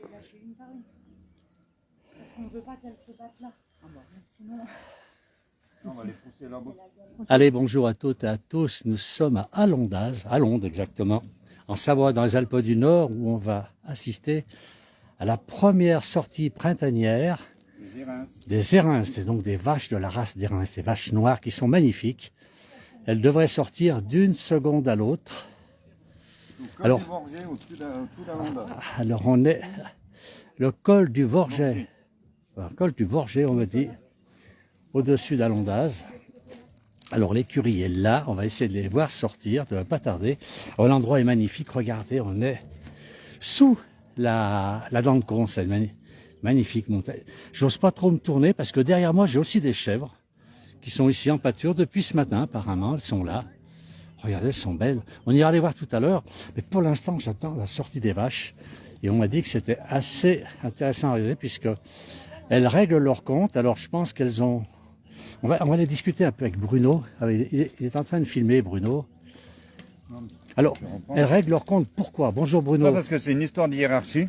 Lâcher une par une. Parce qu'on ne veut pas qu'elles se battent là. Ah bah, sinon... On va les pousser là-bas. Allez, bonjour à toutes et à tous. Nous sommes à Alondaz, à Londres exactement, en Savoie, dans les Alpes du Nord, où on va assister à la première sortie printanière des érins. C'est donc des vaches de la race d'érins, des vaches noires qui sont magnifiques. Elles devraient sortir d'une seconde à l'autre. Alors on est le col du Vorget. Le col du Vorget, on me dit, au-dessus d'Alondaz. Alors l'écurie est là, on va essayer de les voir sortir, ça ne va pas tarder. Alors, l'endroit est magnifique, regardez, on est sous la dent de Cron, c'est une magnifique montagne. J'ose pas trop me tourner parce que derrière moi j'ai aussi des chèvres qui sont ici en pâture depuis ce matin apparemment, elles sont là. Regardez, elles sont belles. On ira les voir tout à l'heure, mais pour l'instant j'attends la sortie des vaches. Et on m'a dit que c'était assez intéressant à regarder puisque elles règlent leur compte. Alors je pense qu'elles ont... On va aller discuter un peu avec Bruno. Il est en train de filmer, Bruno. Alors, elles règlent leur compte. Pourquoi? Bonjour Bruno. Pas parce que c'est une histoire de hiérarchie.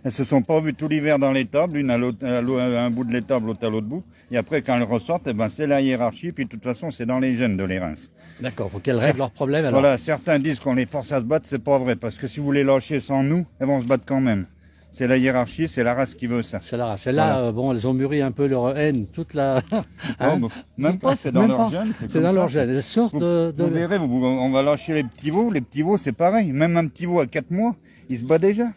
Elles se sont pas vues tout l'hiver dans l'étable, l'une à un bout de l'étable, l'autre à l'autre bout. Et après, quand elles ressortent, eh ben, c'est la hiérarchie. Puis de toute façon, c'est dans les gènes de l'érins. D'accord, faut qu'elles règlent leurs problèmes. Alors. Voilà, certains disent qu'on les force à se battre, c'est pas vrai. Parce que si vous les lâchez sans nous, elles vont se battre quand même. C'est la hiérarchie, c'est la race qui veut ça. C'est la race. Celles-là, voilà. Bon, elles ont mûri un peu leur haine, toute la... Hein, bon, même pas, c'est dans leur gène. C'est dans leur gène. Elles sortent de... Vous verrez, on va lâcher les petits veaux. Les petits veaux, c'est pareil. Même un petit veau à 4 mois, il se bat déjà.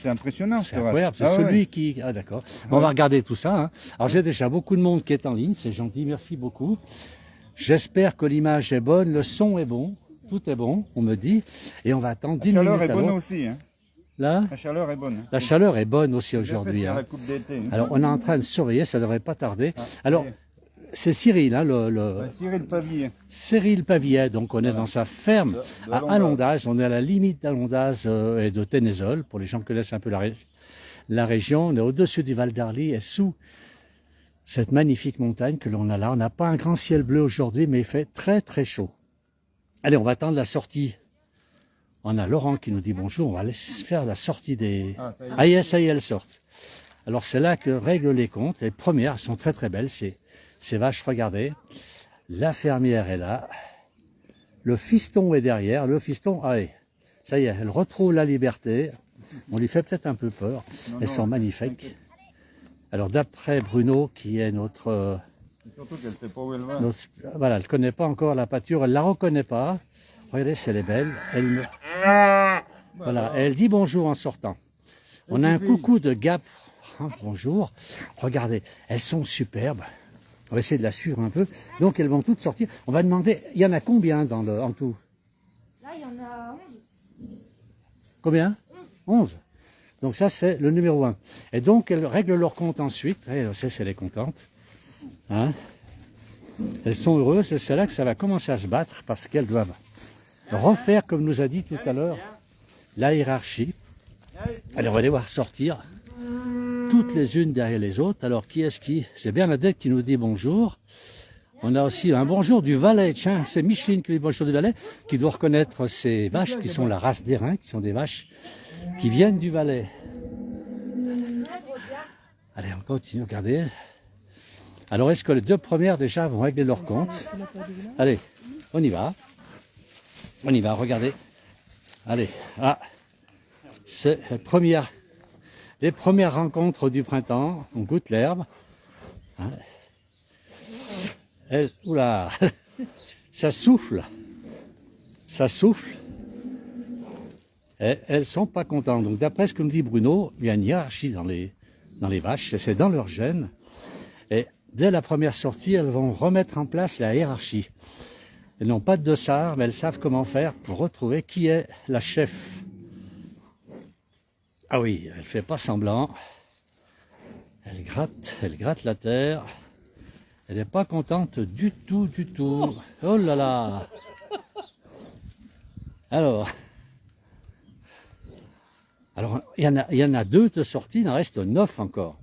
C'est impressionnant. C'est incroyable, c'est celui qui... Ah d'accord. On va regarder tout ça. Hein. Alors j'ai déjà beaucoup de monde qui est en ligne, c'est gentil, merci beaucoup. J'espère que l'image est bonne, le son est bon, tout est bon, on me dit. Et on va attendre 10 minutes. La chaleur est bonne aussi. Hein. Là, la chaleur est bonne. La chaleur est bonne aussi aujourd'hui. Hein. Alors on est en train de surveiller, ça ne devrait pas tarder. Alors c'est Cyril, hein, Cyril Pavillet. Cyril Pavillet, donc on est dans sa ferme à Alondaz. On est à la limite d'Alondaz et de Ténézol, pour les gens qui connaissent un peu la région. On est au-dessus du Val d'Arly et sous cette magnifique montagne que l'on a là. On n'a pas un grand ciel bleu aujourd'hui, mais il fait très très chaud. Allez, on va attendre la sortie. On a Laurent qui nous dit bonjour, on va aller faire la sortie des... Ah yes, ça y est, elles sortent. Alors c'est là que règlent les comptes. Les premières sont très très belles, ces vaches, regardez. La fermière est là. Le fiston est derrière. Le fiston, allez, ça y est, elle retrouve la liberté. On lui fait peut-être un peu peur. Elles sont magnifiques. Alors d'après Bruno, qui est notre... Surtout qu'elle sait pas où elle va. Voilà, elle ne connaît pas encore la pâture, elle ne la reconnaît pas. Regardez, c'est les belles. Voilà, elle dit bonjour en sortant. On a un coucou de Gap. Bonjour. Regardez, elles sont superbes. On va essayer de la suivre un peu. Donc elles vont toutes sortir. On va demander, il y en a combien en tout? Là, il y en a 11. Combien? 11. Donc ça, c'est le numéro 1. Et donc, elles règlent leur compte ensuite. Et elle est contente. Hein? Elles sont heureuses et c'est là que ça va commencer à se battre parce qu'elles doivent refaire, comme nous a dit tout à l'heure, la hiérarchie. Allez, on va les voir sortir toutes les unes derrière les autres. Alors, qui est-ce qui? C'est Bernadette qui nous dit bonjour. On a aussi un bonjour du Valais. Tiens, c'est Micheline qui dit bonjour du Valais, qui doit reconnaître ces vaches qui sont la race d'érins, qui sont des vaches qui viennent du Valais. Allez, on continue, regardez. Alors, est-ce que les deux premières déjà vont régler leur compte? Allez, on y va. On y va, regardez. Allez, ah, c'est les premières rencontres du printemps. On goûte l'herbe. Hein. Oula, ça souffle. Ça souffle. Et elles sont pas contentes. Donc d'après ce que me dit Bruno, il y a une hiérarchie dans les vaches, c'est dans leur gène. Et dès la première sortie, elles vont remettre en place la hiérarchie. Elles n'ont pas de dossard, mais elles savent comment faire pour retrouver qui est la chef. Ah oui, elle fait pas semblant. Elle gratte la terre. Elle n'est pas contente du tout, du tout. Oh là là! Alors, il y en a 2 de sorties, il en reste 9 encore.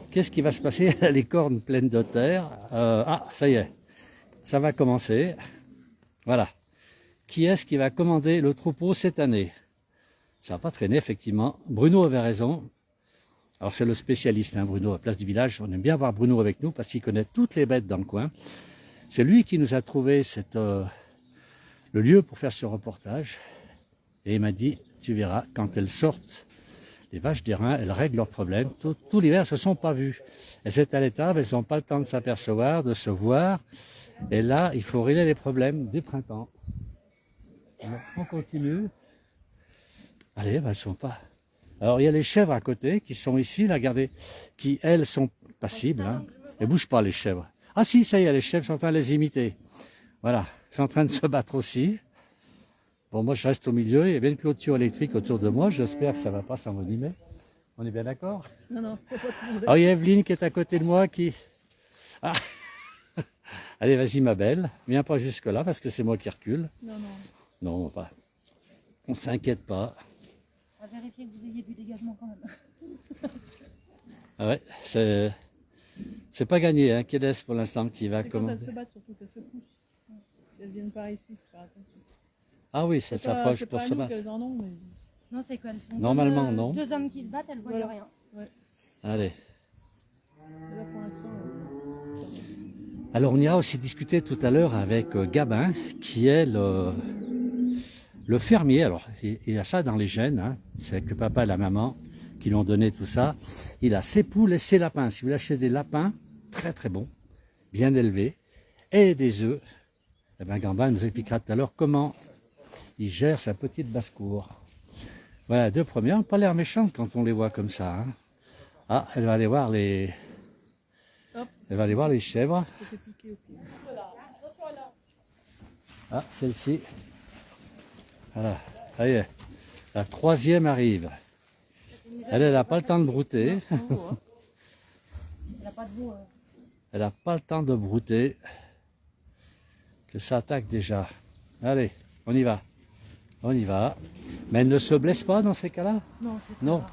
Qu'est-ce qui va se passer? Les cornes pleines de terre. Ah, ça y est, ça va commencer. Voilà. Qui est-ce qui va commander le troupeau cette année? Ça va pas traîner, effectivement. Bruno avait raison. Alors c'est le spécialiste, hein, Bruno, à Place du Village. On aime bien avoir Bruno avec nous parce qu'il connaît toutes les bêtes dans le coin. C'est lui qui nous a trouvé le lieu pour faire ce reportage. Et il m'a dit, tu verras, quand elles sortent, les vaches d'airain, elles règlent leurs problèmes. Tout l'hiver, elles ne se sont pas vues. Elles étaient à l'étable, elles n'ont pas le temps de s'apercevoir, de se voir. Et là, il faut régler les problèmes du printemps. Alors, on continue. Allez, elles sont pas... Alors, il y a les chèvres à côté qui sont ici, là, regardez, qui, elles, sont passibles. Hein. Elles ne bougent pas, les chèvres. Ah si, ça y est, les chèvres sont en train de les imiter. Voilà, ils sont en train de se battre aussi. Bon, moi, je reste au milieu. Il y a bien une clôture électrique autour de moi. J'espère que ça ne va pas s'envenimer. On est bien d'accord? Non, non, faut pas tout le monde. Alors, il y a Evelyne qui est à côté de moi qui... Ah. Allez, vas-y, ma belle. Viens pas jusque-là parce que c'est moi qui recule. Non, non. Non, pas. On ne s'inquiète pas. On va vérifier que vous ayez du dégagement quand même. Ah ouais, c'est pas gagné, hein, Kédes pour l'instant qui va C'est quand commander. elles se battent surtout qu'elles se poussent. Si elles viennent par ici, faut faire attention. Ah oui, ça s'approche pour se battre. Qu'elles en ont, mais... Non, c'est qu'elles sont Normalement, comme, non. deux hommes qui se battent, elles voient Voilà. rien. Ouais. Allez. Et là, pour l'instant... Alors on ira aussi discuter tout à l'heure avec Gabin, qui est le fermier. Alors il a ça dans les gènes, hein. C'est avec le papa et la maman qui lui ont donné tout ça. Il a ses poules et ses lapins. Si vous achetez des lapins, très très bons, bien élevés, et des œufs, eh bien Gabin nous expliquera tout à l'heure comment il gère sa petite basse-cour. Voilà, deux premières, pas l'air méchantes quand on les voit comme ça. Hein. Ah, elle va aller voir les... Elle va aller voir les chèvres. Ah, celle-ci. Voilà, ça y est. La troisième arrive. Elle n'a pas le temps de brouter. Elle n'a pas de bout. Elle n'a pas le temps de brouter. Que ça attaque déjà. Allez, on y va. On y va. Mais elle ne se blesse pas dans ces cas-là? Non, c'est Non.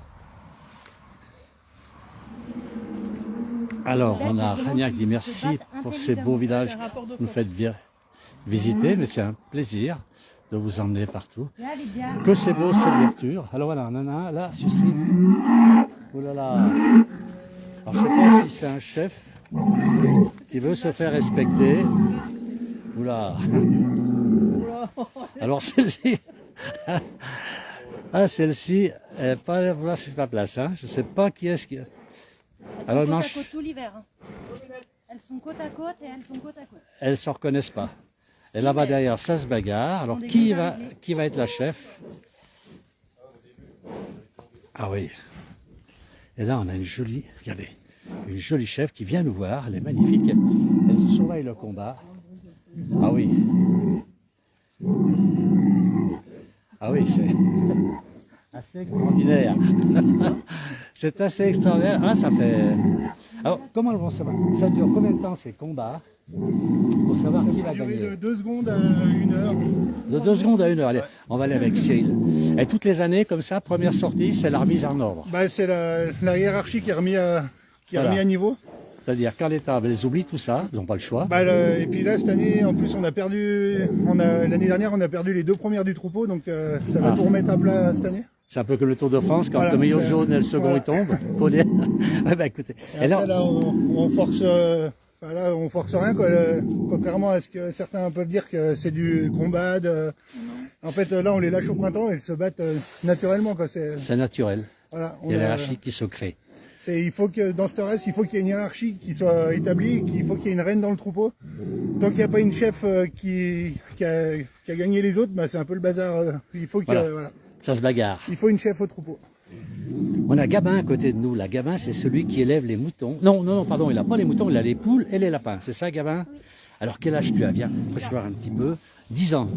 Alors, on a Rania qui dit merci pour ces beaux villages que vous faites bien visiter, mais c'est un plaisir de vous emmener partout. Que c'est beau cette ouverture. Alors voilà, on en a un là, celui-ci. Oh là là. Alors je ne sais pas si c'est un chef qui veut se faire respecter. Oula. Alors celle-ci. Ah, celle-ci, elle pas voilà, c'est pas place. Hein. Je ne sais pas qui est-ce qui. Alors, côte à côte tout l'hiver. Hein. Elles sont côte à côte et elles sont côte à côte. elles ne se reconnaissent pas. Et là-bas derrière, ça se bagarre. Alors, qui va être la chef? Ah oui. Et là, on a une jolie, regardez, une jolie chef qui vient nous voir. Elle est magnifique. Elle surveille le combat. Ah oui. Ah oui, c'est assez extraordinaire. C'est assez extraordinaire. Ah, ça fait... Alors, comment elles vont savoir? Ça dure combien de temps ces combats? Pour savoir qui va gagner. De 2 secondes à 1 heure. De 2 secondes à 1 heure. Allez, on va aller avec Cyril. Et toutes les années, comme ça, première sortie, c'est la remise en ordre. Bah, c'est la hiérarchie qui est remise Voilà. à niveau. C'est-à-dire, quand les tables, elles oublient tout ça, ils n'ont pas le choix. Bah, et puis là, cette année, en plus, l'année dernière, on a perdu les 2 premières du troupeau, donc ça va tout remettre à plat cette année. C'est un peu comme le Tour de France, quand Voilà, le maillot c'est- jaune et le second voilà. il tombe. Ah bah, écoutez. Et après, là, on force... Voilà, on force rien, quoi. Contrairement à ce que certains peuvent dire que c'est du combat. En fait, là, on les lâche au printemps et elles se battent naturellement, quoi. C'est naturel. Voilà, Il y a une hiérarchie qui se crée. il faut que dans cette race, il faut qu'il y ait une hiérarchie qui soit établie, il faut qu'il y ait une reine dans le troupeau. Tant qu'il n'y a pas une chef qui a gagné les autres, bah, c'est un peu le bazar. Il faut Voilà. Ça se bagarre. il faut une chef au troupeau. On a Gabin à côté de nous. Là, Gabin, c'est celui qui élève les moutons. Non, pardon, il n'a pas les moutons, il a les poules et les lapins. C'est ça, Gabin? Oui. Alors, quel âge tu as? Viens, je voir un petit peu. 10 ans.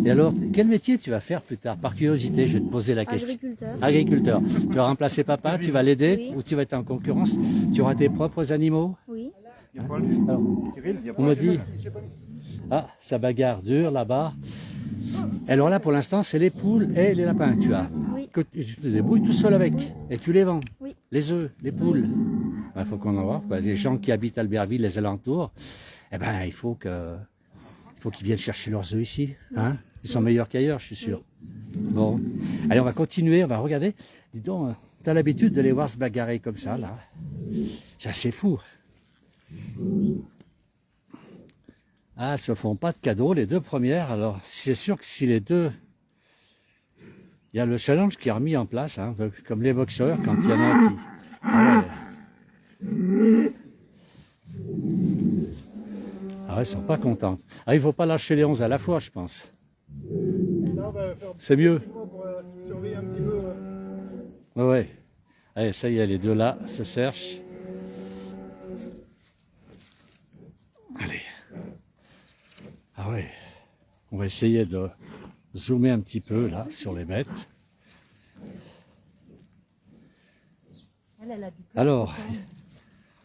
Et alors, quel métier tu vas faire plus tard? Par curiosité, je vais te poser la question. Agriculteur. Agriculteur. Tu vas remplacer papa, tu vas l'aider Oui. ou tu vas être en concurrence? Tu auras tes propres animaux? Oui. Alors, on me dit, ah, ça bagarre dure là-bas. Alors là, pour l'instant, c'est les poules et les lapins que tu as. Oui. Que tu te débrouilles tout seul avec. Et tu les vends. Oui. Les œufs, les poules. Il faut qu'on en voit. Quoi. Les gens qui habitent Albertville, les alentours, eh ben, il faut qu'ils viennent chercher leurs œufs ici. Hein. Ils sont meilleurs qu'ailleurs, je suis sûr. Bon. Allez, on va continuer, on va regarder. Dis donc, t'as l'habitude de les voir se bagarrer comme ça, là. C'est assez fou. Ah, elles se font pas de cadeaux, les deux premières. Alors, c'est sûr que si les deux... Il y a le challenge qui est remis en place, hein, comme les boxeurs, quand il y en a un qui... Ah ouais. Ah ouais, elles sont pas contentes. Ah, il faut pas lâcher les 11 à la fois, je pense. C'est mieux. Pour surveiller un petit peu. Ouais, ouais. Allez, ça y est, les deux là se cherchent. Allez. Ah ouais. On va essayer de zoomer un petit peu là sur les bêtes. Elle a du Alors,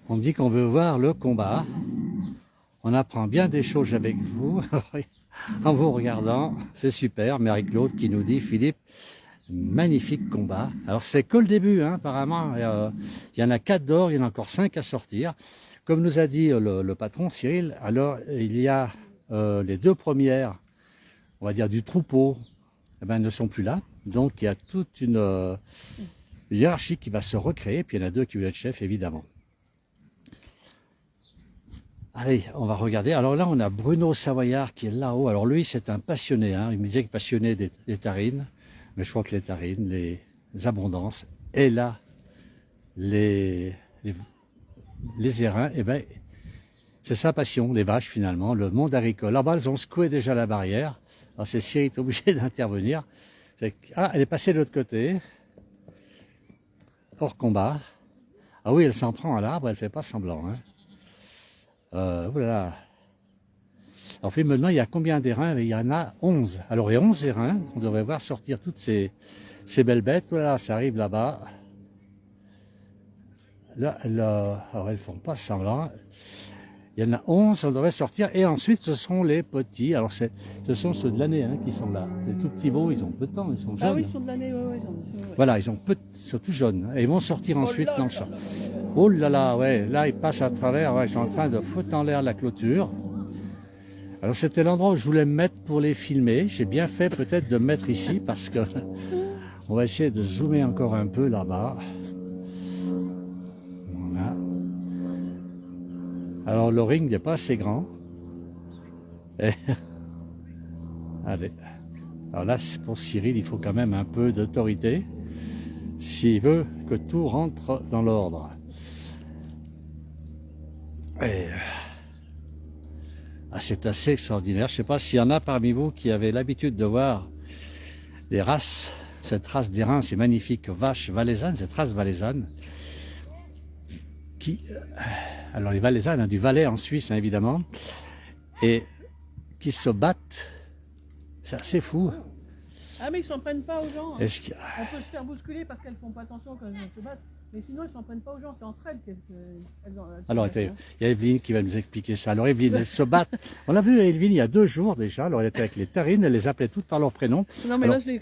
on me dit qu'on veut voir le combat. On apprend bien des choses avec vous en vous regardant. C'est super. Marie-Claude qui nous dit, Philippe, magnifique combat. Alors c'est que le début, hein, apparemment. Il y en a 4 d'or, il y en a encore 5 à sortir. Comme nous a dit le patron Cyril, alors il y a les 2 premières, on va dire du troupeau, eh ben, ne sont plus là. Donc il y a toute une hiérarchie qui va se recréer. Puis il y en a 2 qui vont être chefs, évidemment. Allez, on va regarder. Alors là, on a Bruno Savoyard qui est là-haut. Alors lui, c'est un passionné. Hein. Il me disait qu'il est passionné des tarines. Mais je crois que les tarines, les abondances, et là, les airains, eh ben, c'est sa passion, les vaches finalement, le monde agricole. Là-bas, elles ont secoué déjà la barrière. Alors c'est Cyril qui est obligé d'intervenir. Ah, elle est passée de l'autre côté. Hors combat. Ah oui, elle s'en prend à l'arbre, elle fait pas semblant. Hein. Voilà. Alors, Philippe me demande, il y a combien d'airains? Il y en a 11. Alors, il y a 11 airains. On devrait voir sortir toutes ces belles bêtes. Voilà, ça arrive là-bas. Là, alors, elles font pas semblant. Il y en a 11, on devrait sortir. Et ensuite, ce sont les petits. Alors, ce sont ceux de l'année hein, qui sont là. C'est tout petits veaux, ils ont peu de temps, ils sont jeunes. Ah oui, ils sont de l'année, ouais, Voilà, ils sont tout jeunes. Et ils vont sortir ensuite dans le champ. Oh là là, ouais, là, ils passent à travers. Ouais, ils sont en train de foutre en l'air la clôture. Alors c'était l'endroit où je voulais me mettre pour les filmer. J'ai bien fait peut-être de me mettre ici parce que on va essayer de zoomer encore un peu là-bas. Voilà. Alors le ring n'est pas assez grand. Et... Allez. Alors là, pour Cyril, il faut quand même un peu d'autorité s'il veut que tout rentre dans l'ordre. Et... Ah, c'est assez extraordinaire. Je ne sais pas s'il y en a parmi vous qui avaient l'habitude de voir les races. Cette race d'airain, c'est magnifique, vache valaisanne, cette race valaisanne. Alors les valaisannes, hein, du Valais en Suisse, hein, évidemment, et qui se battent. C'est assez fou. Ah mais ils s'en prennent pas aux gens. On peut se faire bousculer parce qu'elles font pas attention quand elles se battent. Mais sinon, elles s'en prennent pas aux gens, c'est entre elles qu'elles Alors, il y a Evelyne qui va nous expliquer ça. Alors, Evelyne, elles se battent. On l'a vu, Evelyne, il y a 2 jours déjà. Alors, elle était avec les tarines, elle les appelait toutes par leur prénom. Non, mais alors, là, je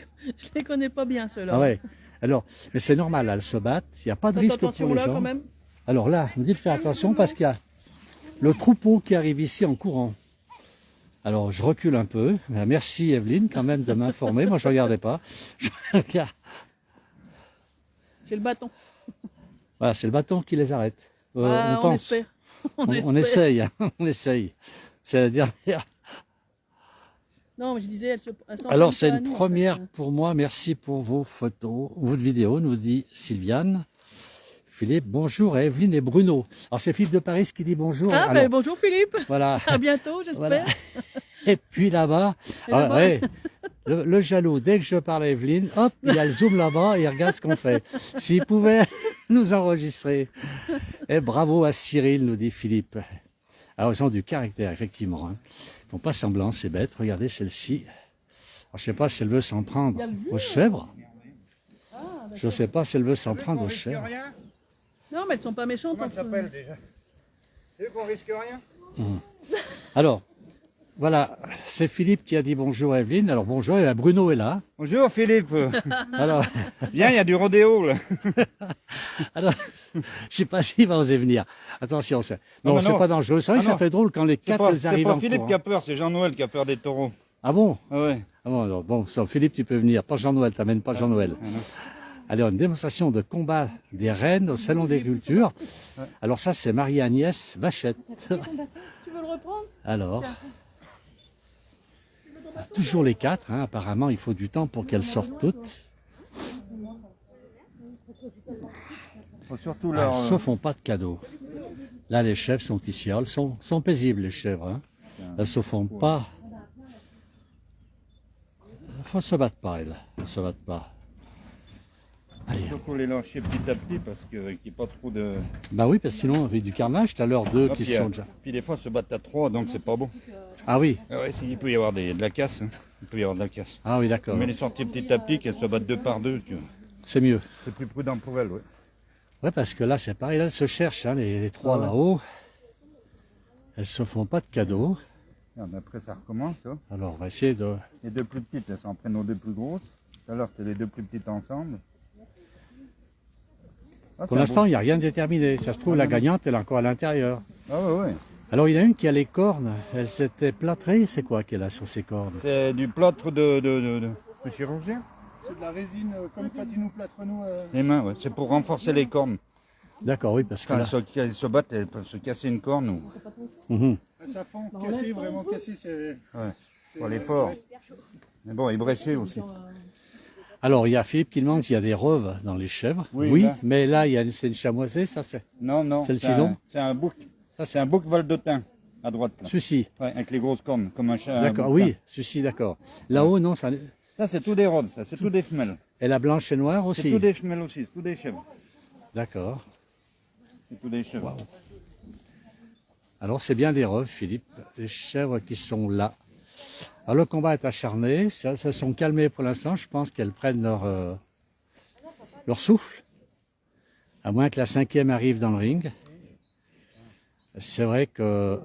les connais pas bien, ceux-là. Ah ouais. Alors, mais c'est normal, elles se battent. Il n'y a pas de risque pour les gens. Quand même. Alors là, on me dit de faire attention parce qu'il y a le troupeau qui arrive ici en courant. Alors, je recule un peu. Merci, Evelyne, quand même, de m'informer. Moi, je ne regardais pas. J'ai le bâton. Voilà, c'est le bâton qui les arrête. On pense. Espère. On essaye, hein, on essaye. C'est la dernière. Non, mais je disais, alors, c'est une première pour moi. Merci pour vos photos, votre vidéo, nous dit Sylviane. Philippe, bonjour, et Evelyne et Bruno. Alors, c'est Philippe de Paris qui dit bonjour. Ah, alors, ben, bonjour Philippe. Voilà. À bientôt, j'espère. Voilà. Et puis là-bas, ouais, le jaloux, dès que je parle à Evelyne, hop, il y a le zoom là-bas et il regarde ce qu'on fait. S'il pouvait nous enregistrer. Et bravo à Cyril, nous dit Philippe. Alors, ils ont du caractère, effectivement. Hein. Ils font pas semblant, ces bêtes. Regardez celle-ci. Je ne sais pas si elle veut s'en prendre aux chèvres. Je ne sais pas si elle veut s'en prendre aux chèvres. Non, mais elles sont pas méchantes. Comment ça s'appelle déjà? C'est qu'on risque rien? Alors, voilà, c'est Philippe qui a dit bonjour à Evelyne. Alors bonjour, et Bruno est là. Bonjour Philippe. Alors, viens, il y a du rodéo là. Alors, je sais pas s'il va oser venir. Attention, non, c'est pas dangereux. C'est vrai que ça fait drôle quand les 4 arrivent en C'est pas Philippe courant. qui a peur, c'est Jean-Noël qui a peur des taureaux. Ah bon? Ah ouais. Ah bon, alors, bon, Philippe, tu peux venir. Pas Jean-Noël, t'amènes pas Jean-Noël. Alors, une démonstration de combat des rennes au Salon des Cultures. Alors ça, c'est Marie-Agnès Vachette. Tu veux le reprendre? Alors, toujours les 4, hein. Apparemment, il faut du temps pour qu'elles sortent toutes. Faut surtout Elles leur... ne se font pas de cadeaux. Là, les chèvres sont ici. Elles sont paisibles, les chèvres. Hein. Elles ne se font pas... Elles ne se battent pas, elles. Elles ne se battent pas. Allez. Il faut les lâcher petit à petit parce qu'il n'y ait pas trop de... Bah oui, parce que sinon, on fait du carnage. Tout à l'heure, 2 qui sont déjà... Puis des fois, se battent à 3, donc c'est pas bon. Ah oui, Ah ouais, il peut y avoir de la casse. Hein. Il peut y avoir de la casse. ah oui, d'accord. Mais les sorties petit à petit, qu'elles se battent 2 par 2, C'est mieux. c'est plus prudent pour elles, ouais. Ouais, parce que là, c'est pareil. Là, elles se cherchent, hein, les 3 là-haut. Elles se font pas de cadeaux. Regarde, après, ça recommence. Hein. Alors, on va essayer de... Les 2 plus petites, elles s'en prennent aux 2 plus grosses. Tout à l'heure, c'était les 2 plus petites ensemble. Ah, Pour l'instant, il n'y a rien de déterminé. Ça se trouve, la gagnante, elle est encore à l'intérieur. Ah ouais, ouais. Alors, il y en a une qui a les cornes. Elle s'était plâtrée. C'est quoi qu'elle a sur ses cornes? C'est du plâtre de chirurgien. C'est de la résine comme quand ils nous plâtrent nous. Les mains, ouais. C'est pour renforcer les cornes. D'accord, oui, parce que Quand là... elles se battent, elles peuvent se casser une corne. Ou... Mhm. Ça fond cassé, vraiment cassé. Ouais. Faut aller fort. Mais bon, et bréché aussi. Alors, il y a Philippe qui demande s'il y a des roves dans les chèvres. Oui, là. mais là, c'est une chamoisée, ça c'est... Non, non. Celle-ci, c'est non C'est un bouc. Ça, c'est un bouc valdotin, à droite. Là. Celui-ci. Ouais, avec les grosses cornes, comme un chat. D'accord, un bouc. oui, celui-ci, d'accord. Là-haut, non, ça... Ça, c'est tout des robes, ça. C'est tout des femelles. Et la blanche et noire C'est aussi. tout des femelles aussi, c'est tout des chèvres. D'accord. C'est tout des chèvres. Alors, c'est bien des roves, Philippe. Les chèvres qui sont là. Alors, le combat est acharné. Elles se sont calmées pour l'instant. Je pense qu'elles prennent leur souffle. À moins que la 5e arrive dans le ring. C'est vrai que...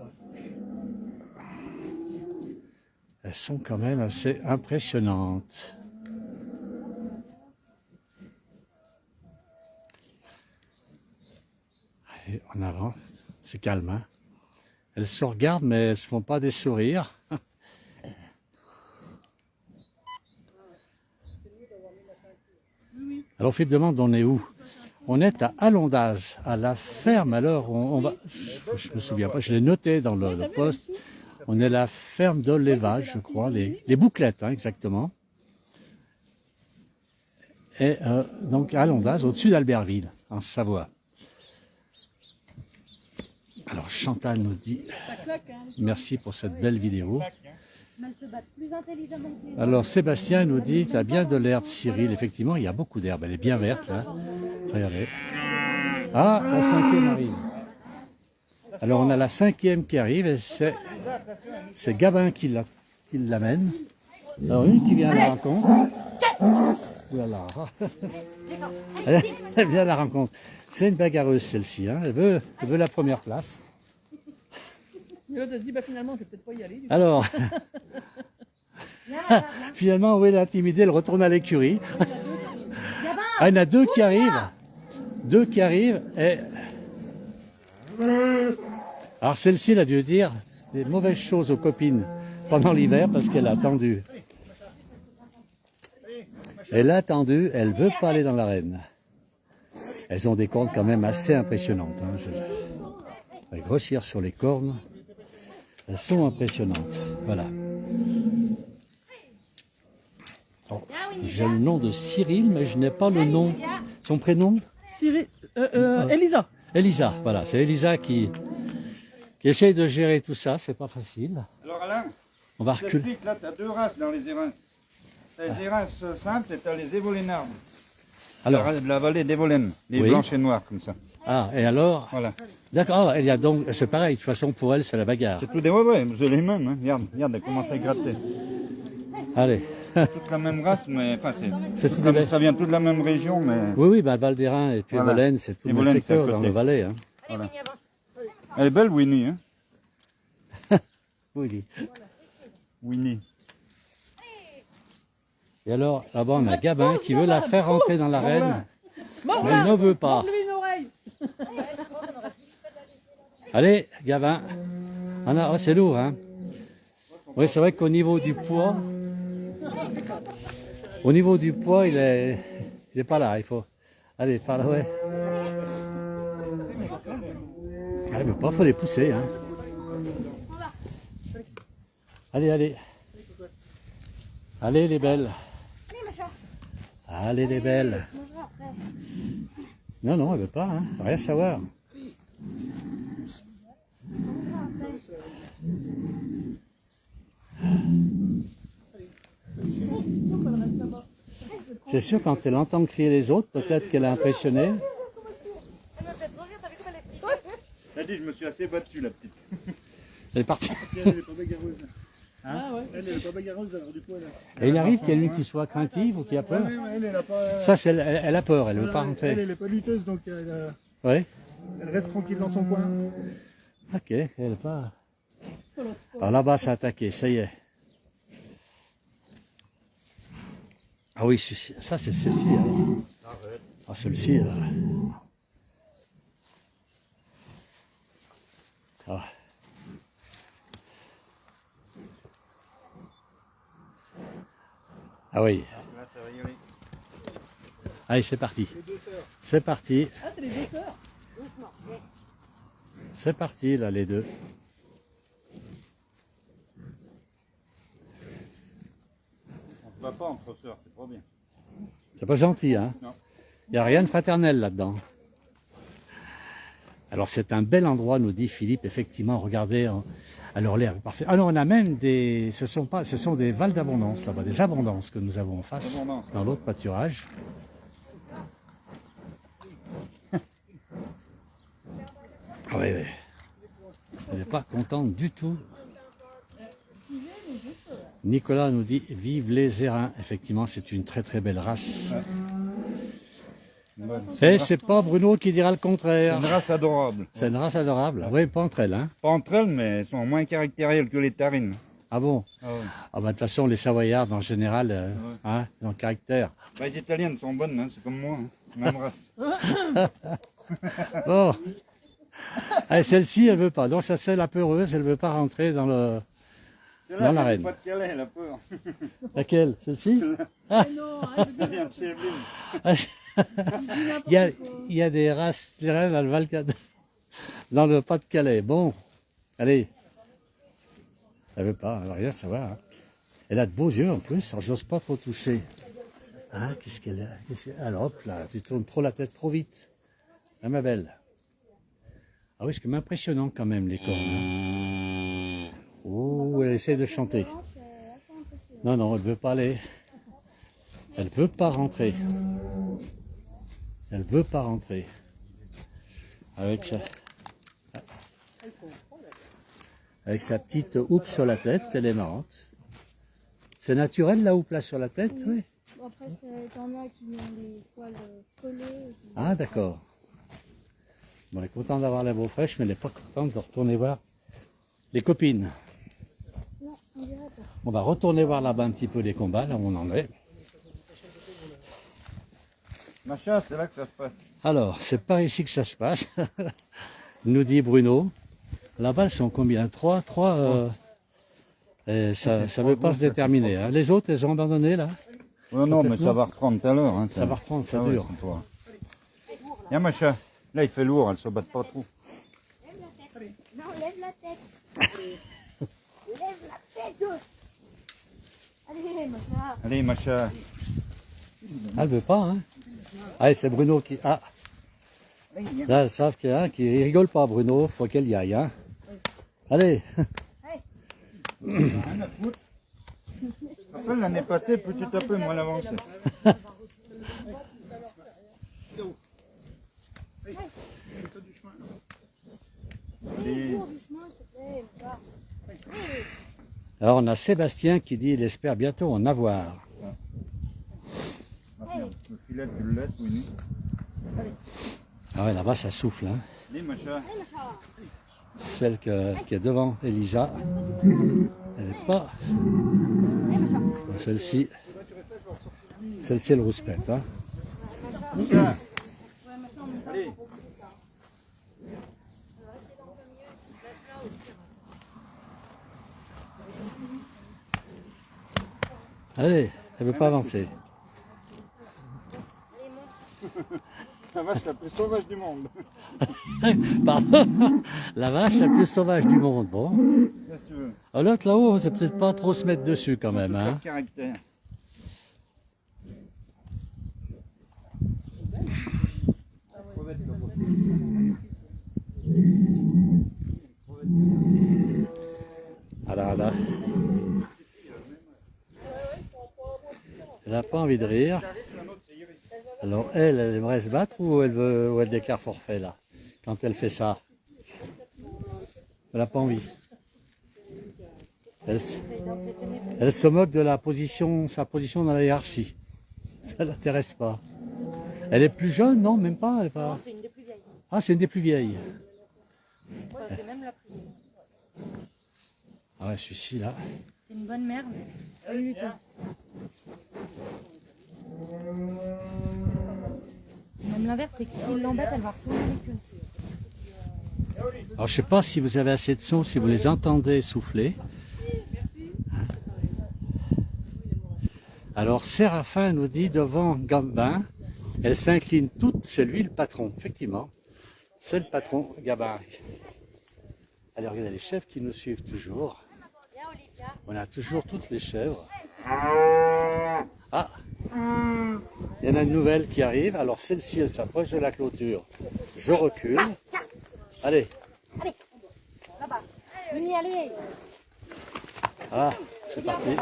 Elles sont quand même assez impressionnantes. Allez, en avant. C'est calme, hein. Elles se regardent, mais elles ne se font pas des sourires. Alors Philippe demande on est où? On est à Alondaz, à la ferme. Alors on va, je me souviens pas, je l'ai noté dans le poste. On est à la ferme de l'élevage, je crois, les bouclettes, hein, exactement. Et donc à Alondaz, au-dessus d'Albertville, en Savoie. Alors Chantal nous dit merci pour cette belle vidéo. Mais elles se battent plus intelligemment que les autres. Alors Sébastien nous dit tu as bien de l'herbe, Cyril. Effectivement, il y a beaucoup d'herbe. Elle est bien verte là. Regardez. Ah, la 5e arrive. Alors on a la 5e qui arrive et c'est Gabin qui l'amène. Alors une qui vient à la rencontre. Voilà. Elle vient à la rencontre. C'est une bagarreuse celle-ci. Hein. Elle veut la première place. Et l'autre, elle se dit, bah finalement, je vais peut-être pas y aller. Du coup. Alors, finalement, oui, elle est intimidée, elle retourne à l'écurie. Ah, il y en a 2 qui arrivent. 2 qui arrivent et... Alors celle-ci, elle a dû dire des mauvaises choses aux copines pendant l'hiver parce qu'elle a attendu. Elle a attendu, elle veut pas aller dans l'arène. Elles ont des cornes quand même assez impressionnantes. Hein. Je vais grossir sur les cornes. Elles sont impressionnantes. Voilà. Oh, j'ai le nom de Cyril, mais je n'ai pas le nom. Son prénom? Cyril, Elisa. Elisa. Voilà, c'est Elisa qui essaye de gérer tout ça. C'est pas facile. Alors Alain, On va je reculer. t'explique, là, tu as 2 races dans les érinces. Tu as les érinces simples et tu as les évolénardes. Alors, La vallée d'Évolène, les Oui. blanches et noires comme ça. ah, et alors? Voilà. D'accord, il y a donc, c'est pareil, de toute façon, pour elle, c'est la bagarre. C'est tout des ouais, c'est les mêmes. Hein. Regarde, elle commence à gratter. Allez. Toute la même race, mais enfin, C'est tout des belles. ça vient toute de la même région, mais Oui, oui, bah, Val d'Airain et puis Voilà. Evolène, c'est tout le même Evolène, c'est à secteur dans côté. le Valais. Hein. voilà. Elle est belle, Winnie. Hein. Oui. Winnie. Et alors, là-bas, on a Gabin qui veut la faire rentrer dans l'arène, mais Mors-la. elle ne veut pas. Mors-lui une oreille. Allez, Gabin. Ah non, oh, c'est lourd, hein. Oui, c'est vrai qu'au niveau du poids, il est Il est pas là, il faut... Allez, par là, ouais. Allez, mais pas, faut les pousser, hein. Allez, allez. Allez, les belles. Allez, les belles. Non, non, elle veut pas, hein. Rien savoir. C'est sûr, quand elle entend crier les autres, peut-être qu'elle est impressionnée. T'as dit, je me suis assez battu, la petite. Elle est partie. Elle est pas bagarreuse. Ah ouais. Elle est pas bagarreuse, alors du coup, elle a... Et il arrive qu'il y ait une qui soit craintive ou qui a peur. Elle a pas... Ça, c'est elle a peur, elle veut pas Elle, rentrer. elle est pas lutteuse, donc Oui. elle reste tranquille dans son coin. Ok, elle est pas... Alors là-bas, c'est attaqué, ça y est. Ah oui, ça c'est celle-ci. Ah, celle-ci. Ah. Ah oui. Allez, c'est parti. C'est parti. Ah, c'est les deux sœurs. C'est parti, là, les deux. On se bat pas entre sœurs, c'est trop bien. C'est pas gentil, hein? Non. Il n'y a rien de fraternel là-dedans. Alors, c'est un bel endroit, nous dit Philippe. Effectivement, regardez. Alors, l'air est parfait. Alors, on a même des... Ce sont des valles d'abondance, là-bas, des abondances que nous avons en face, Abondance. dans l'autre pâturage. Ah oui, oui. Elle n'est pas contente du tout. Nicolas nous dit, vive les Érins. Effectivement, c'est une très très belle race. Et c'est pas Bruno qui dira le C'est contraire. une race adorable. C'est une race adorable. Oui, pas entre elles, hein. Pas entre elles, mais elles sont moins caractérielles que les tarines. Ah bon? Ah ouais. Ah bah, de toute façon, les Savoyardes, en général, hein, ils ont caractère. Bah, les italiennes sont bonnes, hein, c'est comme moi, hein. Même race. Bon. Allez, celle-ci, elle veut pas. Donc, ça, c'est la peureuse, elle veut pas rentrer dans le... C'est Dans l'arène. Pas de Calais, elle a peur. Laquelle? Celle-ci? Mais non, arrête de Elle dire vient de chez Evelyne. Il y a des races, des reines dans le dans le Pas-de-Calais. Bon, allez. Elle veut pas, elle veut rien savoir. Hein. Elle a de beaux yeux en plus, alors j'ose pas trop toucher. Hein, qu'est-ce qu'elle a? Alors hop là, tu tournes trop la tête trop vite. Hein, ma belle. Ah oui, c'est quand même impressionnant quand même les cornes. Hein. Oh, elle essaie de chanter. Non, non, elle veut pas aller. Elle veut pas rentrer. Elle veut pas rentrer. Avec sa petite houppe sur la tête, elle est marrante. C'est naturel la houppe là sur la tête, oui. Bon, après, t'en as qui ont les poils collés. Et puis... Ah d'accord. Bon, elle est contente d'avoir la peau fraîche, mais elle n'est pas contente de retourner voir les copines. Non, on dirait pas. On va retourner voir là-bas un petit peu les combats, là où on en est. Macha, c'est là que ça se passe. Alors, c'est par ici que ça se passe, nous dit Bruno. Là-bas, elles sont combien? Trois. Et ça ne veut pas se déterminer. Hein. Les autres, elles ont abandonné là. Non, non, mais ça va reprendre tout à l'heure. Hein, Ça va reprendre, ça ouais, dure. c'est toi. Viens, Macha. Là, il fait lourd, elle se bat pas trop. Non, lève la tête. Lève la tête. Allez, ma soeur. Allez, Macha. Elle veut pas, hein. Allez, c'est Bruno qui... Ah. Là, ils savent qu'il y a un qui rigole pas, Bruno. Faut qu'elle y aille, hein. Allez. Après, l'année passée, petit à peu, moins avancé. Et... Alors, on a Sébastien qui dit il espère bientôt en avoir. Le filet, tu le laisses, Winnie. Ah ouais, là-bas, ça souffle, hein. Allez, Macha. Celle qui est devant Elisa, elle n'est pas... Celle-ci, elle rouspète, hein. Allez. Allez, elle veut pas avancer. La vache la plus sauvage du monde. Pardon. La vache la plus sauvage du monde. Bon. Qu'est-ce que tu veux? Ah, l'autre là-haut, c'est peut-être pas trop se mettre dessus quand même. Pas de Hein. caractère. Alors là. Elle n'a pas envie de rire. Alors elle aimerait se battre ou elle déclare forfait là, quand elle fait ça. Elle n'a pas envie. Elle se moque de sa position dans la hiérarchie. Ça ne l'intéresse pas. Elle est plus jeune, non? Même pas, elle est pas... Non, c'est une des plus vieilles. Ah, c'est une des plus vieilles. Ouais, c'est même la plus vieille. Ah ouais, celui-ci là. C'est une bonne mère, mais pas une lutteuse. Même l'inverse, c'est que s'il l'embête, elle va retourner avec eux. Alors je sais pas si vous avez assez de son, si vous les entendez souffler. Alors Séraphin nous dit devant Gabin, elle s'incline toute, c'est lui le patron, effectivement. C'est le patron, Gabin. Allez, regardez les chèvres qui nous suivent toujours. On a toujours toutes les chèvres. Ah, il y en a une nouvelle qui arrive. Alors celle-ci, elle s'approche de la clôture. Je recule. Allez. Mini, allez! Ah, c'est parti.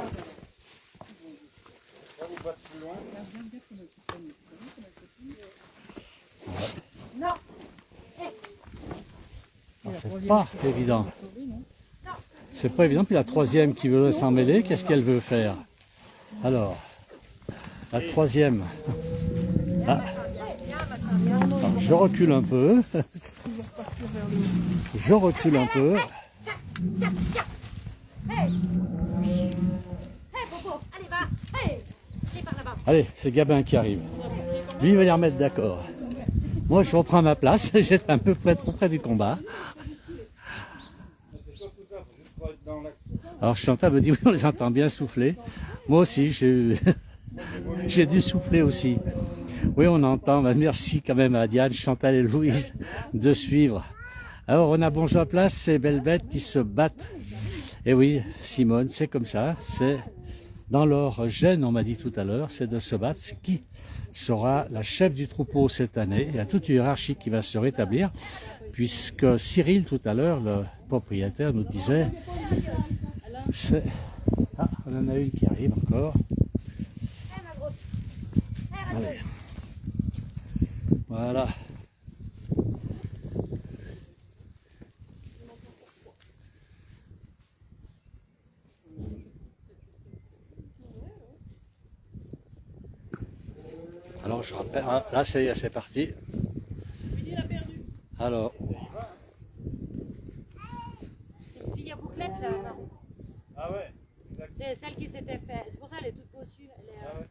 Non! C'est pas évident. C'est pas évident. Puis la troisième qui veut s'en mêler, qu'est-ce qu'elle veut faire? Alors, la troisième. Ah. Alors, je recule un peu. Je recule un peu. Hey Bobo, allez va. Hey, allez par là-bas. Allez, c'est Gabin qui arrive. Lui, il va les remettre d'accord. Moi, je reprends ma place. J'étais un peu trop près du combat. Alors Chantal me dit, oui, on les entend bien souffler. Moi aussi, j'ai dû souffler aussi. Oui, on entend. Merci quand même à Diane, Chantal et Louise de suivre. Alors, on a Bonjour à place, ces belles bêtes qui se battent. Et oui, Simone, c'est comme ça. C'est dans leur gène, on m'a dit tout à l'heure, c'est de se battre. C'est qui sera la chef du troupeau cette année? Il y a toute une hiérarchie qui va se rétablir, puisque Cyril, tout à l'heure, le propriétaire, nous disait... Ah, on en a une qui arrive encore. Allez. Voilà. Alors je rappelle, ah, là c'est parti. Alors. Une fille à bouclette là, non? Ah ouais. C'est celle qui s'était fait. C'est pour ça qu'elle est toute au-dessus. Elle est, Ah ouais.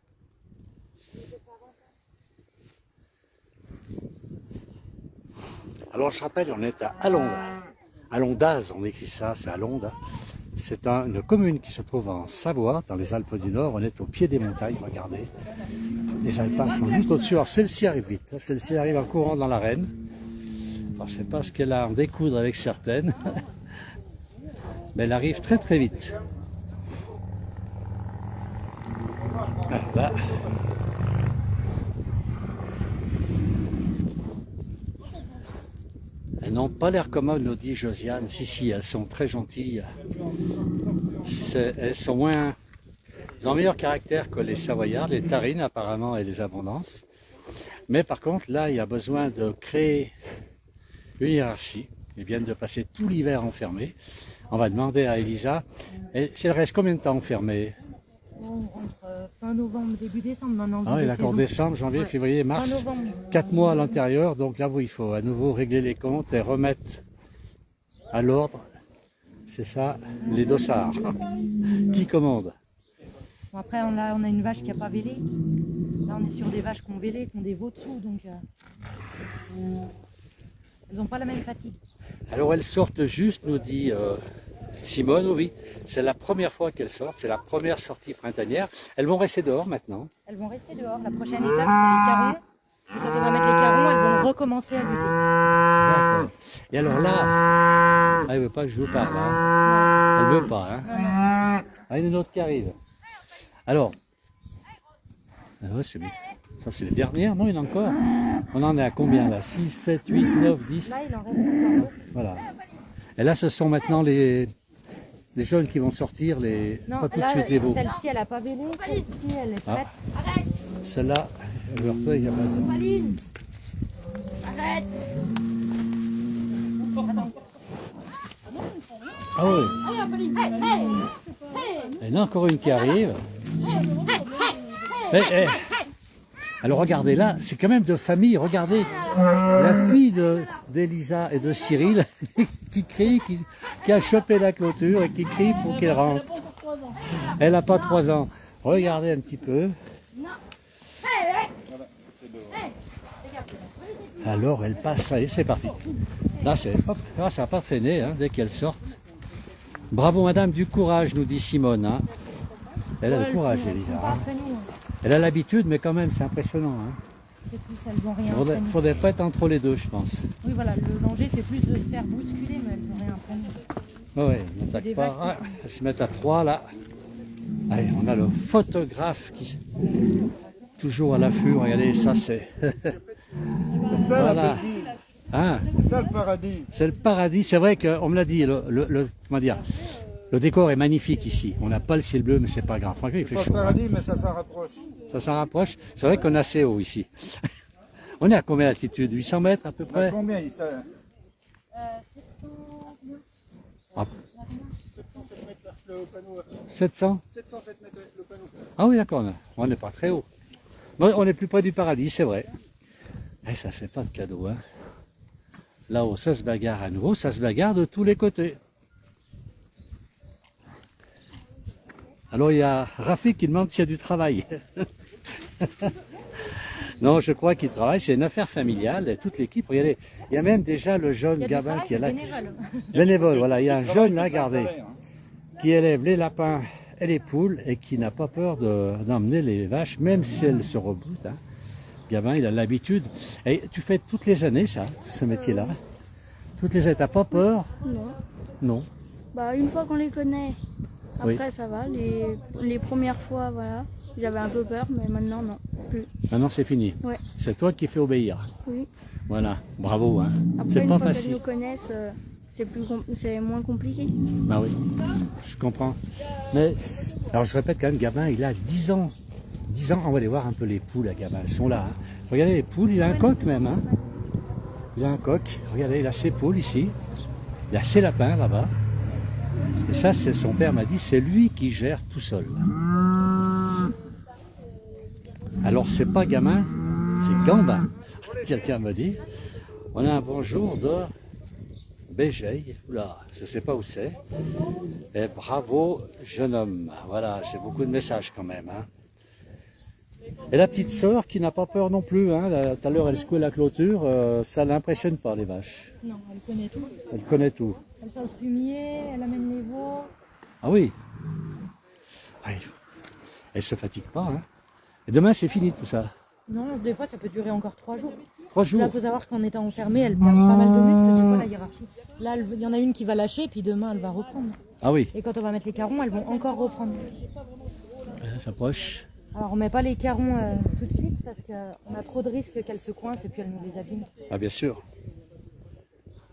Alors je rappelle, on est à Alonde. Alondaz, on écrit ça, c'est Alonde. C'est une commune qui se trouve en Savoie, dans les Alpes du Nord. On est au pied des montagnes, regardez. Les alpins sont juste au-dessus. Alors celle-ci arrive vite. Celle-ci arrive en courant dans l'arène. Alors, je ne sais pas ce qu'elle a à en découdre avec certaines. Mais elle arrive très très vite. Là. Elles n'ont pas l'air commodes, nous dit Josiane. Si, elles sont très gentilles. Elles sont moins... Elles ont un meilleur caractère que les Savoyardes, les Tarines apparemment et les Abondances. Mais par contre, là, il y a besoin de créer une hiérarchie. Ils viennent de passer tout l'hiver enfermés. On va demander à Elisa, elle reste combien de temps enfermée? Entre fin novembre, début décembre, maintenant. Ah oui, d'accord, décembre, janvier, Ouais. février, mars, Fin novembre. 4 mois à l'intérieur. Donc là, oui, il faut à nouveau régler les comptes et remettre à l'ordre, c'est ça, les dossards. Qui commande? Bon, après, on a une vache qui n'a pas vélé. Là, on est sur des vaches qui ont vélé, qui ont des veaux dessous, donc elles n'ont pas la même fatigue. Alors elles sortent juste, nous dit Simone, oui, c'est la première fois qu'elles sortent, c'est la première sortie printanière. Elles vont rester dehors maintenant. Elles vont rester dehors. La prochaine étape, c'est les carons. Et quand on va mettre les carons, elles vont recommencer à lutter. D'accord. Et alors là, elle veut pas que je vous parle, hein. Elle veut pas, hein. Ah, il y en a une autre qui arrive. Alors, ah ouais, c'est bien. Ça, c'est les dernières, non, il y en a encore. On en est à combien là? 6, 7, 8, 9, 10. Là, il en reste encore. Voilà. Et là, ce sont maintenant les jeunes qui vont sortir, Non, pas tout de là, suite les veaux. celle-ci, elle a pas vélé. Celle-ci, elle est Ah. prête. Celle-là, il n'y a pas de... Paline, arrête. Ah oui, Ah, Paline, hey, hey, hey. il y en a encore une qui arrive. Eh, eh. Alors regardez là, c'est quand même de famille, regardez. La fille d'Elisa et de Cyril qui crie, qui a chopé la clôture et qui crie pour qu'elle rentre. Elle n'a pas 3 ans. Regardez un petit peu. Alors elle passe, ça y est, c'est parti. Là, c'est hop, là, ça n'a pas traîné hein, dès qu'elle sortent. Bravo madame, du courage, nous dit Simone. Hein. Elle a du courage, Elisa. Hein. Elle a l'habitude, mais quand même, c'est impressionnant. Hein. C'est plus, elles vont rien. Faudrait pas être entre les deux, je pense. Oui, voilà, le danger, c'est plus de se faire bousculer, mais elles ont rien prendre. Ouais, n'attaque pas. Ah, elles se mettent à 3 là. Allez, on a le photographe qui toujours à l'affût. Regardez, ça c'est. C'est ça Voilà. Hein, C'est ça le paradis. c'est le paradis. C'est vrai qu'on me l'a dit. Comment dire, le décor est magnifique ici. On n'a pas le ciel bleu, mais c'est pas grave. Franchement, il fait Pas le chaud. Hein. paradis, mais ça s'en rapproche. Ça s'en rapproche. C'est vrai qu'on est assez haut ici. On est à combien d'altitude? 800 mètres à peu près? Combien il ça? Ah, 707 mètres là, le panneau. 700? 707 mètres le panneau. Ah oui, d'accord. On n'est pas très haut. Bon, on est plus près du paradis, c'est vrai. Et ça fait pas de cadeau, hein. Là-haut, ça se bagarre à nouveau. Ça se bagarre de tous les côtés. Alors, il y a Rafik qui demande s'il y a du travail. Non, je crois qu'il travaille. C'est une affaire familiale. Et toute l'équipe, regardez, il y a même déjà le jeune gamin qui est là. Bénévole, voilà. Il y a un jeune là, regardez, qui élève les lapins et les poules et qui n'a pas peur d'emmener les vaches, même si elles se reboutent. Hein. Le gamin, il a l'habitude. Et tu fais toutes les années, ça, ce métier-là? Toutes les années, t'as pas peur? Non. Non. Bah, une fois qu'on les connaît, après Oui. ça va. Les premières fois, voilà, j'avais un peu peur, mais maintenant, non, plus. Maintenant, c'est fini. Ouais, C'est toi qui fais obéir. oui. Voilà. Bravo, hein. Après, C'est une pas fois qu'elles facile. nous connaissent, c'est moins compliqué. Bah oui, je comprends. Mais, alors je répète quand même, Gabin, il a 10 ans. 10 ans, on va aller voir un peu les poules à Gabin, elles sont là. Hein. Regardez les poules, il a un coq même. Hein. Il a un coq, regardez, il a ses poules ici. Il a ses lapins là-bas. Et ça, c'est son père m'a dit, c'est lui qui gère tout seul. Alors c'est pas Gamin, c'est Gambin. Quelqu'un m'a dit. On a un bonjour de Bégeil, oula, je ne sais pas où c'est. Et bravo, jeune homme. Voilà, j'ai beaucoup de messages quand même. Hein. Et la petite sœur qui n'a pas peur non plus. Hein. Tout à l'heure, elle secouait la clôture. Ça ne l'impressionne pas, les vaches. Non, elle connaît tout. Elle connaît tout. Elle sort le fumier, elle amène les veaux. Ah oui. Ah, elle ne se fatigue pas. Hein. Et demain, c'est fini tout ça. Non, des fois, ça peut durer encore 3 jours. 3 Là, jours. il faut savoir qu'en étant enfermée, elle perd pas mal de muscles, des fois, la hiérarchie. Là, il y en a une qui va lâcher, puis demain, elle va reprendre. Ah oui, Et quand on va mettre les carons, elles vont encore reprendre. elle s'approche. Alors, on met pas les carons tout de suite, parce qu'on a trop de risques qu'elles se coincent et puis elles nous les abîment. Ah bien sûr.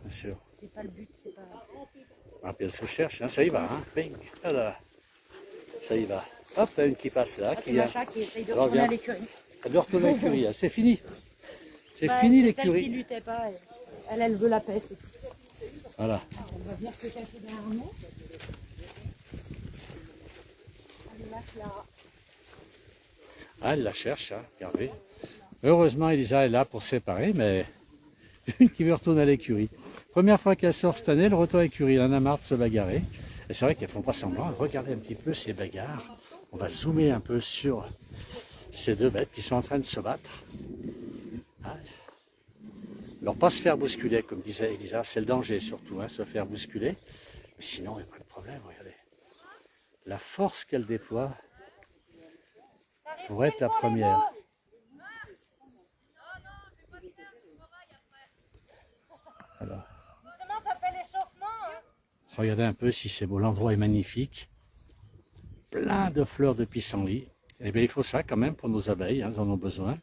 Bien sûr. C'est pas le but, c'est pas... Ah, puis elle se cherche, hein. Ça y va. Hein. Bing. Voilà. Ça y va. Hop, il y a une qui passe là. Ah, c'est qui a... Macha qui essaye de Alors, retourner à viens. l'écurie. Elle doit retourner à l'écurie. Hein. C'est fini. C'est Bah, fini c'est celle qui l'écurie. luttait pas. Elle veut la paix. c'est tout. Voilà. Elle va venir se cacher derrière nous. Elle lâche là. Ah, elle la cherche, hein. Regardez. Heureusement, Elisa est là pour se séparer, mais une qui veut retourner à l'écurie. Première fois qu'elle sort cette année, elle retourne à l'écurie. Elle en a marre de se bagarrer. Et c'est vrai qu'elles font pas semblant. Regardez un petit peu ces bagarres. On va zoomer un peu sur ces deux bêtes qui sont en train de se battre. Ah. Alors, pas se faire bousculer, comme disait Elisa, c'est le danger surtout, hein, se faire bousculer. Mais sinon, il n'y a pas de problème, regardez. La force qu'elle déploie pour être la première. Alors, Justement, ça fait l'échauffement. Hein. regardez un peu si c'est beau. L'endroit est magnifique. Plein de fleurs de pissenlit. Eh bien, il faut ça quand même pour nos abeilles, hein, elles en ont besoin.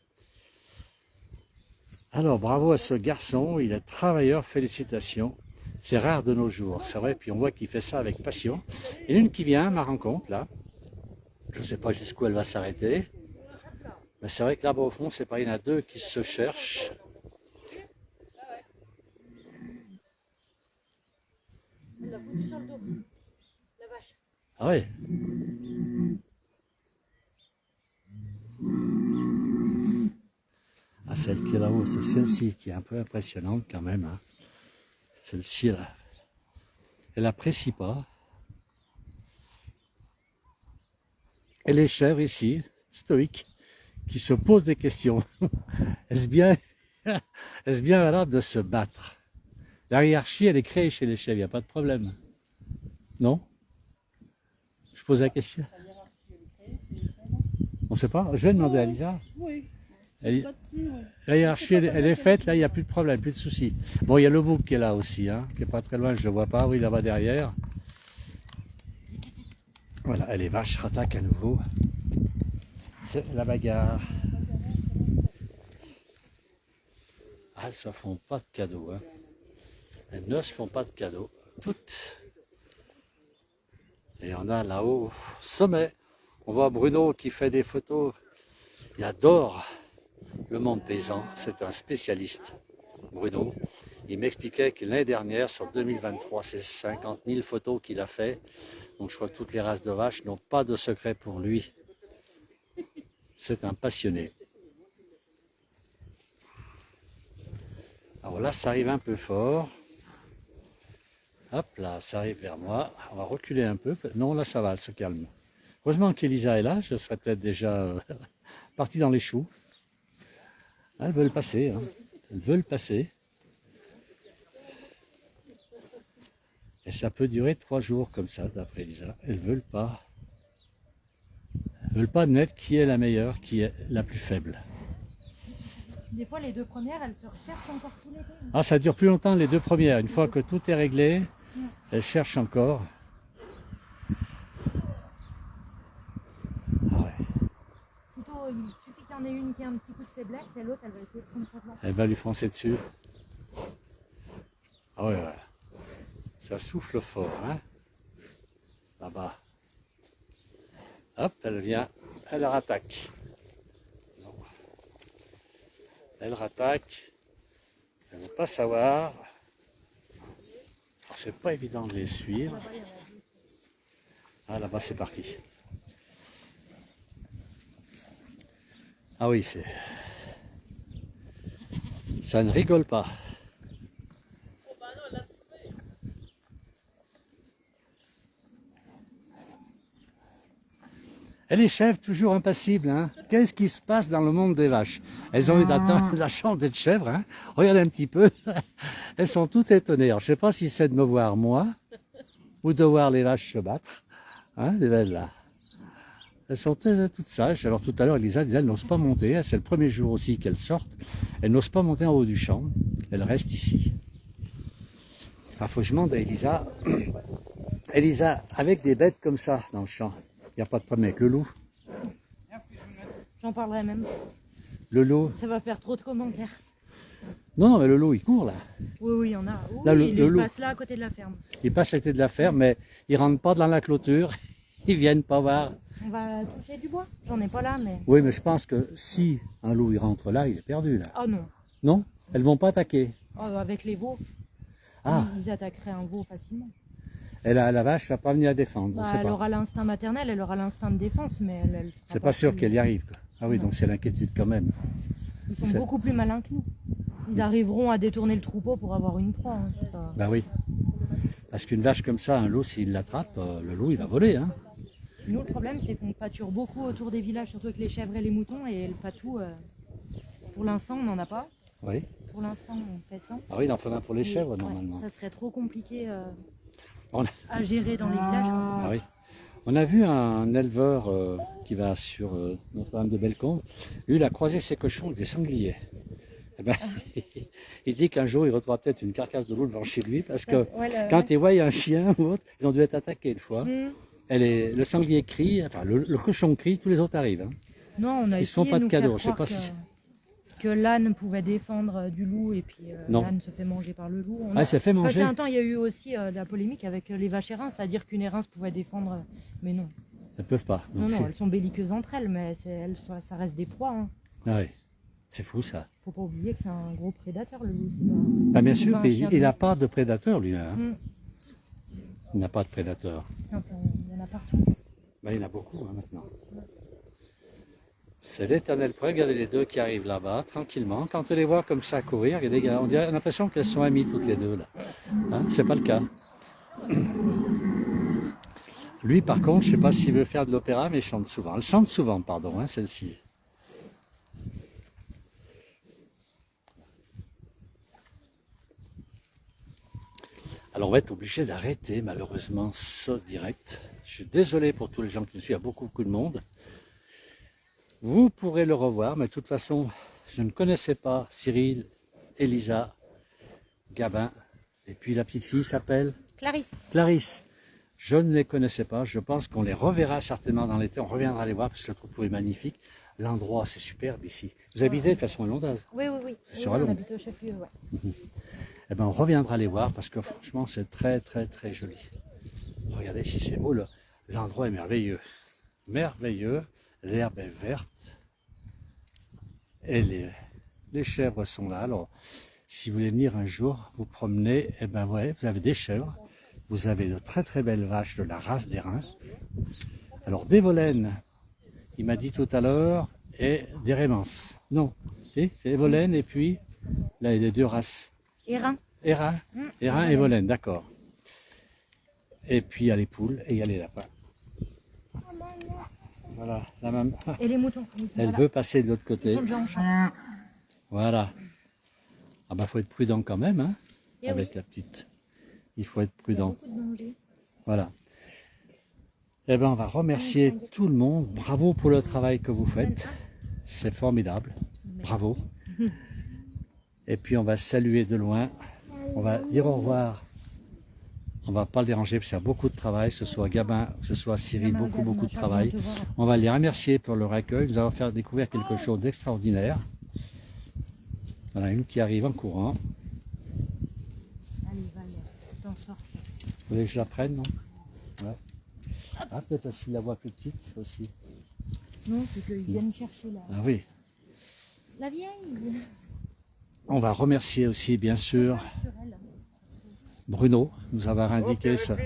Alors, bravo à ce garçon, il est travailleur, félicitations. C'est rare de nos jours, c'est vrai, puis on voit qu'il fait ça avec passion. Et une qui vient à ma rencontre, là. Je ne sais pas jusqu'où elle va s'arrêter. Mais c'est vrai que là-bas au fond, c'est pas, il y en a deux qui se cherchent. Elle l'a foutu sur le dos. La vache. Ah oui. Ah, celle qui est là-haut, c'est celle-ci qui est un peu impressionnante quand même. Hein. Celle-ci, là, elle n'apprécie pas. Et les chèvres ici, stoïques, qui se posent des questions. Est-ce bien valable de se battre? La hiérarchie, elle est créée chez les chèvres, il n'y a pas de problème. Non? Je pose la question. On ne sait pas. Je vais demander à Lisa. Oui. La hiérarchie, elle est faite, là, il n'y a plus de problème, plus de soucis. Bon, il y a le bouc qui est là aussi, hein, qui est pas très loin, je ne le vois pas. Oui, là-bas derrière. Voilà, elle est vache, rattaque à nouveau. C'est la bagarre. Ah, elles ne se font pas de cadeaux. Hein. Elles ne se font pas de cadeaux. Toutes. Et on a là-haut, au sommet, on voit Bruno qui fait des photos. Il adore le monde paysan. C'est un spécialiste, Bruno. Il m'expliquait que l'année dernière, sur 2023, c'est 50 000 photos qu'il a fait. Donc je crois que toutes les races de vaches n'ont pas de secret pour lui. C'est un passionné. Alors là, ça arrive un peu fort. Hop là, ça arrive vers moi. On va reculer un peu. Non, là, ça va, elle se calme. Heureusement qu'Elisa est là. Je serais peut-être déjà parti dans les choux. Elles veulent passer. Hein. Elles veulent passer. Et ça peut durer 3 jours comme ça, d'après Elisa. Elles veulent pas admettre qui est la meilleure, qui est la plus faible. Des fois, les deux premières, elles se recherchent encore tout l'été. Ah, ça dure plus longtemps les 2 premières. Une fois que tout est réglé, elles cherchent encore. Ah ouais. Plutôt, il suffit qu'il y en ait une qui a un petit coup de faiblesse et l'autre, elle va essayer de prendre sa place. Elle va lui foncer dessus. Ah ouais, ouais. Ça souffle fort, hein. Là-bas. Hop, elle vient, elle rattaque. Non. Elle rattaque. Elle ne veut pas savoir. C'est pas évident de les suivre. Ah, là-bas, c'est parti. Ah oui, c'est... Ça ne rigole pas. Et les chèvres, toujours impassibles. Hein. Qu'est-ce qui se passe dans le monde des vaches? Elles ont eu la chance d'être chèvres. Hein. Regardez un petit peu. Elles sont toutes étonnées. Alors, je ne sais pas si c'est de me voir moi ou de voir les vaches se battre. Hein, les belles là. Elles sont toutes sages. Alors tout à l'heure, Elisa disait, elles n'osent pas monter. C'est le premier jour aussi qu'elles sortent. Elles n'osent pas monter en haut du champ. Elles restent ici. Il faut que je demande à Elisa. Elisa, avec des bêtes comme ça dans le champ, il n'y a pas de problème avec le loup. J'en parlerai même. Le loup. Ça va faire trop de commentaires. Non, mais le loup, il court là. Oui, oui, il y en a. Oui, Là, le il loup. passe là à côté de la ferme. Il passe à côté de la ferme, mais ils ne rentrent pas dans la clôture. Ils viennent pas voir. On va toucher du bois. J'en ai pas là, mais... Oui, mais je pense que si un loup il rentre là, il est perdu là. Oh non. Non? Elles vont pas attaquer. Oh, avec les veaux, Ah, ils attaqueraient un veau facilement. et la vache va pas venir la défendre. Bah, je sais elle pas. aura l'instinct maternel, elle aura l'instinct de défense, mais elle sera C'est pas sûr plus- qu'elle y arrive. Quoi. Ah oui, Non. donc c'est l'inquiétude quand même. Ils sont C'est- beaucoup plus malins que nous. Ils arriveront à détourner le troupeau pour avoir une proie. Hein, c'est pas... Bah oui. Parce qu'une vache comme ça, un loup, s'il l'attrape, le loup, il va voler. Hein. Nous, le problème, c'est qu'on pâture beaucoup autour des villages, surtout avec les chèvres et les moutons, et le patou, pour l'instant, on n'en a pas. Oui. Pour l'instant, on fait ça. Ah oui, il en faudra pour les chèvres, Ouais, normalement. ça serait trop compliqué On- à gérer dans les villages. Ah oui. On a vu un éleveur qui va sur Notre-Dame de Bellecombe. Lui, il a croisé ses cochons avec des sangliers. Eh ben, il dit qu'un jour, il retrouvera peut-être une carcasse de loup devant chez lui, parce que Ouais, quand il voit un chien ou autre, ils ont dû être attaqués une fois. Hmm. Le sanglier crie, enfin le cochon crie, tous les autres arrivent. Hein. Non, on a Ils se font essayé pas de de nous cadeaux, faire je sais croire pas si que l'âne pouvait défendre du loup et puis Non. l'âne se fait manger par le loup. On Ah, a il s'est fait passé manger. un temps, il y a eu aussi de la polémique avec les vaches érins, c'est-à-dire qu'une érins pouvait défendre, mais non. Elles peuvent pas. Non, Donc non, c'est- elles sont belliqueuses entre elles, mais ça reste des proies. Hein. Ah ouais. C'est fou ça. Faut pas oublier que c'est un gros prédateur, le loup. C'est pas... Bah, bien c'est sûr, pas un mais chien il n'a domestique. pas de prédateur lui. Hein. Hmm. Il n'a pas de prédateur. Enfin, il y en a partout. Bah, il y en a beaucoup hein, maintenant. C'est l'éternel point. Regardez les deux qui arrivent là-bas, tranquillement. Quand on les voit comme ça courir, regardez, on a l'impression qu'elles sont amies toutes les deux là. Hein, c'est pas le cas. Lui, par contre, je sais pas s'il veut faire de l'opéra, mais il chante souvent. Elle chante souvent, pardon, hein, celle-ci. Alors on va être obligé d'arrêter malheureusement ce direct. Je suis désolé pour tous les gens qui nous suivent, il y a beaucoup de monde. Vous pourrez le revoir, mais de toute façon, je ne connaissais pas Cyril, Elisa, Gabin, et puis la petite fille s'appelle Clarisse. Clarisse. Je ne les connaissais pas, je pense qu'on les reverra certainement dans l'été, on reviendra les voir parce que je trouve est magnifique. L'endroit, c'est superbe ici. Vous habitez de façon à Londaz? Oui, oui, oui. C'est sur Oui, on Allonge. habite au chef-lieu, ouais. Eh ben, on reviendra les voir parce que franchement, c'est très joli. Regardez si c'est beau, l'endroit est merveilleux. Merveilleux, l'herbe est verte et les chèvres sont là. Alors, si vous voulez venir un jour vous promener, eh ben ouais, vous avez des chèvres, vous avez de très belles vaches de la race des reins. Alors, des Volaines, il m'a dit tout à l'heure, et des Rémances. Non, si, c'est des Volaines et puis là, il y a les deux races. Hérin. Hérin, Hérin et Volaine, d'accord. Et puis il y a les poules et il y a les lapins. Voilà, la maman, Et les moutons. elle Voilà. veut passer de l'autre Ils côté. sont déjà en champ. Voilà. Ah bah faut être prudent quand même, hein, Eh avec la petite. Il faut être Il y a prudent. beaucoup de dangers. Voilà. Eh ben on va remercier tout le monde. Bravo pour le travail que vous faites. C'est formidable. Bravo. Et puis on va saluer de loin. On va dire au revoir. On va pas le déranger parce qu'il y a beaucoup de travail, que ce soit Gabin, que ce soit Cyril, beaucoup de travail. On va les remercier pour leur accueil. Nous allons faire découvrir quelque chose d'extraordinaire. Voilà, une qui arrive en courant. Allez, va, t'en sors. Vous voulez que je la prenne, non? Ouais. Ah, peut-être aussi la voix plus petite aussi. Non, c'est qu'ils viennent chercher Ah oui. la vieille. On va remercier aussi, bien sûr, Sur elle. Bruno, nous avoir indiqué ça.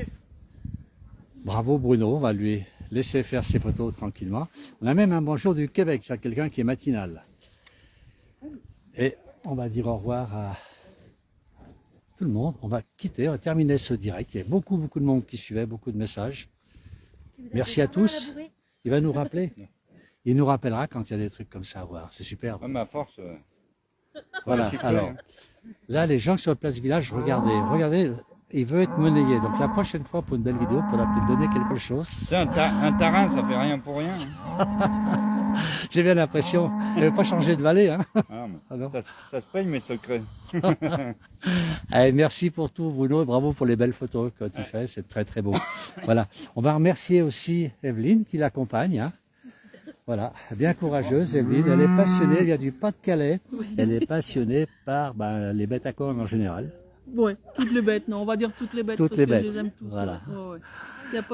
Bravo Bruno, on va lui laisser faire ses photos tranquillement. On a même un bonjour du Québec, c'est quelqu'un qui est matinal. Et on va dire au revoir à tout le monde. On va quitter, on va terminer ce direct. Il y a beaucoup de monde qui suivait, beaucoup de messages. Merci à tous. Il va nous rappeler. Il nous rappellera quand il y a des trucs comme ça à voir. C'est superbe. Ouais, mais à force, Voilà, alors, là, les gens sur la place du village, regardez, il veut être monnayé. Donc la prochaine fois, pour une belle vidéo, pour peut-être donner quelque chose. c'est un tarin, ça fait rien pour rien. J'ai bien l'impression, il ne veut pas changer de vallée. Hein. Ah, mais Alors. ça se paye mes secrets. Allez, merci pour tout, Bruno, et bravo pour les belles photos que tu fais, c'est très beau. Voilà, on va remercier aussi Evelyne qui l'accompagne. Hein. Voilà, bien courageuse, Evelyne, elle est passionnée, elle vient du Pas-de-Calais, elle est passionnée par les bêtes à cornes en général. Ouais, toutes les bêtes, non, on va dire toutes les bêtes. Toutes parce les que bêtes, Je les aime tous. voilà. Ouais.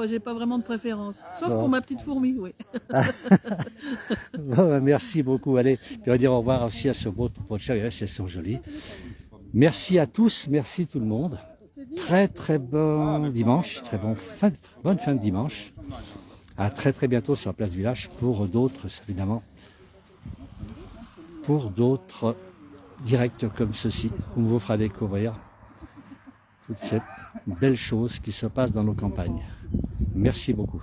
J'ai pas vraiment de préférence. Sauf Bon. pour ma petite fourmi, oui. Bon, merci beaucoup. Allez, puis on va dire au revoir aussi à ce beau troupeau de chèvres. Elles sont jolies. Merci à tous, merci tout le monde. Très bon dimanche, bonne fin de dimanche. À très bientôt sur la place du village pour d'autres, évidemment, pour d'autres directs comme ceci. On vous fera découvrir toutes ces belles choses qui se passent dans nos campagnes. Merci beaucoup.